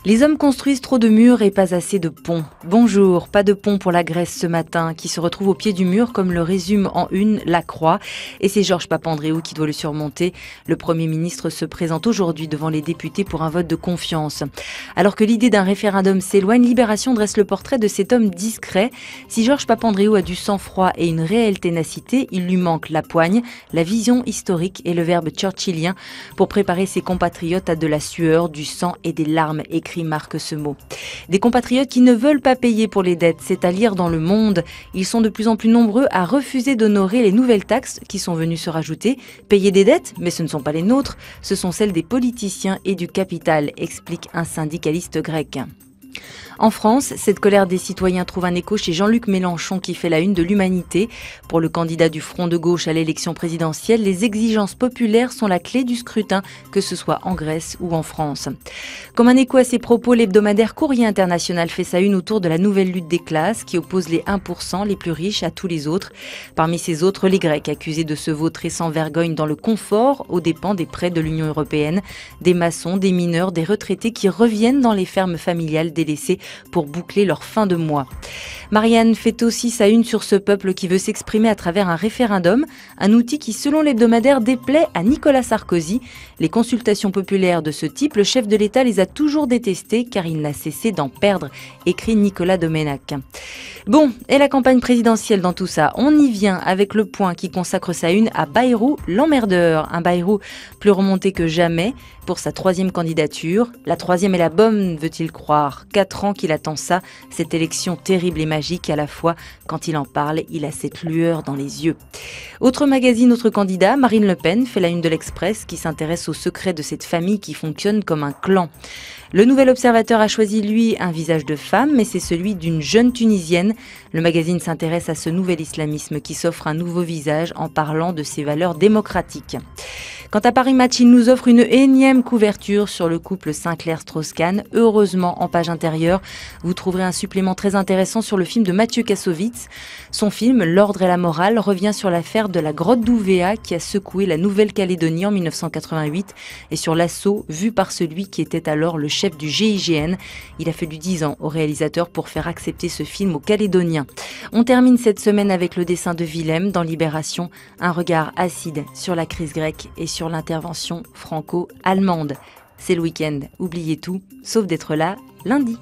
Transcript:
Les hommes construisent trop de murs et pas assez de ponts. Bonjour, pas de pont pour la Grèce ce matin, qui se retrouve au pied du mur, comme le résume en une La Croix. Et c'est Georges Papandréou qui doit le surmonter. Le Premier ministre se présente aujourd'hui devant les députés pour un vote de confiance. Alors que l'idée d'un référendum s'éloigne, Libération dresse le portrait de cet homme discret. Si Georges Papandréou a du sang-froid et une réelle ténacité, il lui manque la poigne, la vision historique et le verbe churchillien pour préparer ses compatriotes à de la sueur, du sang et des larmes, écrit marque ce mot. Des compatriotes qui ne veulent pas payer pour les dettes, c'est à lire dans Le Monde. Ils sont de plus en plus nombreux à refuser d'honorer les nouvelles taxes qui sont venues se rajouter. Payer des dettes, mais ce ne sont pas les nôtres, ce sont celles des politiciens et du capital, explique un syndicaliste grec. En France, cette colère des citoyens trouve un écho chez Jean-Luc Mélenchon qui fait la une de l'Humanité. Pour le candidat du Front de gauche à l'élection présidentielle, les exigences populaires sont la clé du scrutin, que ce soit en Grèce ou en France. Comme un écho à ces propos, l'hebdomadaire Courrier International fait sa une autour de la nouvelle lutte des classes qui oppose les 1% les plus riches à tous les autres. Parmi ces autres, les Grecs accusés de se vautrer sans vergogne dans le confort aux dépens des prêts de l'Union européenne, des maçons, des mineurs, des retraités qui reviennent dans les fermes familiales délaissées pour boucler leur fin de mois. Marianne fait aussi sa une sur ce peuple qui veut s'exprimer à travers un référendum, un outil qui, selon l'hebdomadaire, déplaît à Nicolas Sarkozy. Les consultations populaires de ce type, le chef de l'État les a toujours détestées car il n'a cessé d'en perdre, écrit Nicolas Domenech. Bon, et la campagne présidentielle dans tout ça, on y vient avec Le Point qui consacre sa une à Bayrou l'emmerdeur. Un Bayrou plus remonté que jamais pour sa 3e candidature. La 3e est la bonne, veut-il croire. 4 ans qu'il attend ça, cette élection terrible et magique à la fois. Quand il en parle, il a cette lueur dans les yeux. Autre magazine, autre candidat, Marine Le Pen fait la une de l'Express qui s'intéresse aux secrets de cette famille qui fonctionne comme un clan. Le Nouvel Observateur a choisi, lui, un visage de femme, mais c'est celui d'une jeune Tunisienne. Le magazine s'intéresse à ce nouvel islamisme qui s'offre un nouveau visage en parlant de ses valeurs démocratiques. Quant à Paris Match, il nous offre une énième couverture sur le couple Sinclair-Strauss-Kahn. Heureusement, en page intérieure, vous trouverez un supplément très intéressant sur le film de Mathieu Kassovitz. Son film, L'ordre et la morale, revient sur l'affaire de la grotte d'Ouvéa qui a secoué la Nouvelle-Calédonie en 1988 et sur l'assaut vu par celui qui était alors le chef du GIGN. Il a fallu 10 ans au réalisateur pour faire accepter ce film aux Calédoniens. On termine cette semaine avec le dessin de Willem dans Libération, un regard acide sur la crise grecque et sur l'intervention franco-allemande. C'est le week-end, oubliez tout, sauf d'être là lundi.